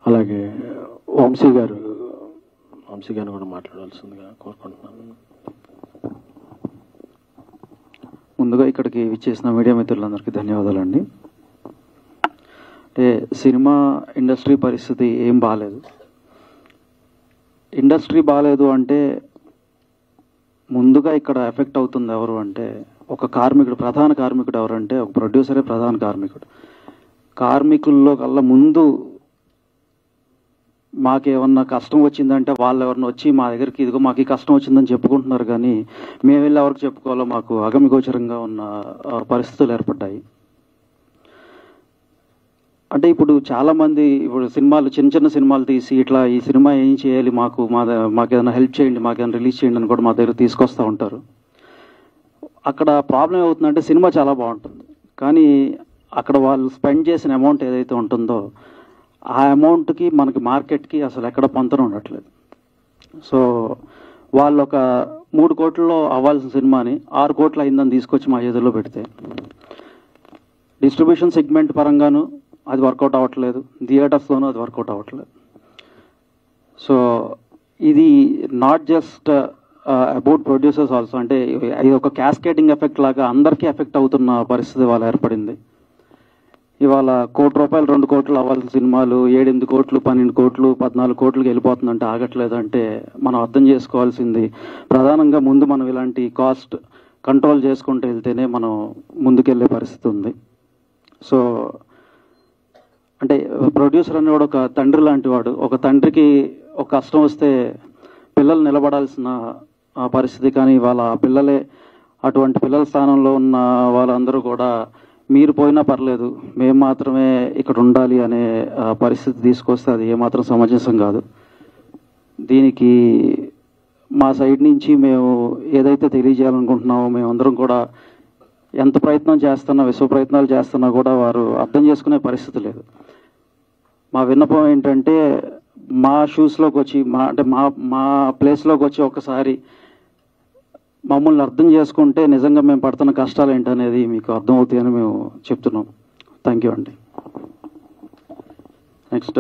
అలాగే వంశీ గారిని కూడా మాట్లాడాల్సిందిగా కోరుకుంటున్నాను. ముందుగా ఇక్కడికి విచ్చేసిన మీడియా మిత్రులందరికీ ధన్యవాదాలండి. అంటే సినిమా ఇండస్ట్రీ పరిస్థితి ఏం బాగాలేదు. ఇండస్ట్రీ బాగాలేదు అంటే ముందుగా ఇక్కడ ఎఫెక్ట్ అవుతుంది ఎవరు అంటే ఒక కార్మికుడు, ప్రధాన కార్మికుడు ఎవరంటే ఒక ప్రొడ్యూసరే ప్రధాన కార్మికుడు. కార్మికుల్లో కల్లా ముందు మాకేమన్నా కష్టం వచ్చిందంటే వాళ్ళు ఎవరన్నా వచ్చి మా దగ్గరికి ఇదిగో మాకు ఈ కష్టం వచ్చిందని చెప్పుకుంటున్నారు, కానీ మేము వెళ్ళి ఎవరికి చెప్పుకోవాలో మాకు అగమ్యగోచరంగా ఉన్న పరిస్థితులు ఏర్పడ్డాయి. అంటే ఇప్పుడు చాలామంది ఇప్పుడు సినిమాలు చిన్న చిన్న సినిమాలు తీసి ఇట్లా ఈ సినిమా ఏం చేయాలి, మాకేదైనా హెల్ప్ చేయండి, మాకేదైనా రిలీజ్ చేయండి అని కూడా మా దగ్గర తీసుకొస్తూ ఉంటారు. అక్కడ ప్రాబ్లం ఏమవుతుందంటే సినిమా చాలా బాగుంటుంది, కానీ అక్కడ వాళ్ళు స్పెండ్ చేసిన అమౌంట్ ఏదైతే ఉంటుందో ఆ అమౌంట్కి మనకి మార్కెట్కి అసలు ఎక్కడ పొంతన ఉండట్లేదు. సో వాళ్ళు ఒక 3 కోట్లలో అవ్వాల్సిన సినిమాని 6 కోట్లు అయిందని తీసుకొచ్చి మా చేతుల్లో పెడితే డిస్ట్రిబ్యూషన్ సెగ్మెంట్ పరంగాను అది వర్కౌట్ అవ్వట్లేదు, థియేటర్స్లోనూ అది వర్కౌట్ అవ్వట్లేదు. సో ఇది not just about producers also, అంటే ఇది ఒక క్యాస్కేడింగ్ ఎఫెక్ట్ లాగా అందరికీ ఎఫెక్ట్ అవుతున్న పరిస్థితి వాళ్ళ ఏర్పడింది. ఇవాళ ₹1 కోటి 2 కోట్లు అవ్వాల్సిన సినిమాలు 7-8 కోట్లు 12 కోట్లు 14 కోట్లకి వెళ్ళిపోతుందంటే ఆగట్లేదంటే మనం అర్థం చేసుకోవాల్సింది ప్రధానంగా ముందు మనం ఇలాంటి కాస్ట్ కంట్రోల్ చేసుకుంటూ వెళ్తేనే మనం ముందుకెళ్ళే పరిస్థితి ఉంది. సో అంటే ప్రొడ్యూసర్ అనేవాడు ఒక తండ్రి లాంటి వాడు. ఒక తండ్రికి ఒక కష్టం వస్తే పిల్లలు నిలబడాల్సిన పరిస్థితి, కానీ వాళ్ళ పిల్లలే అటువంటి పిల్లల స్థానంలో ఉన్న వాళ్ళందరూ కూడా మీరు పోయినా పర్లేదు మేము మాత్రమే ఇక్కడ ఉండాలి అనే పరిస్థితి తీసుకొస్తే అది ఏమాత్రం సమంజసం కాదు. దీనికి మా సైడ్ నుంచి మేము ఏదైతే తెలియజేయాలనుకుంటున్నామో మేమందరం కూడా ఎంత ప్రయత్నం చేస్తున్నా, విశ్వ ప్రయత్నాలు చేస్తున్నా కూడా వారు అర్థం చేసుకునే పరిస్థితి లేదు. మా విన్నపం ఏంటంటే మా షూస్లోకి వచ్చి మా ప్లేస్లోకి వచ్చి ఒకసారి మమ్మల్ని అర్థం చేసుకుంటే నిజంగా మేము పడుతున్న కష్టాలు ఏంటనేది మీకు అర్థమవుతాయని మేము చెప్తున్నాం. థ్యాంక్ యూ అండి. నెక్స్ట్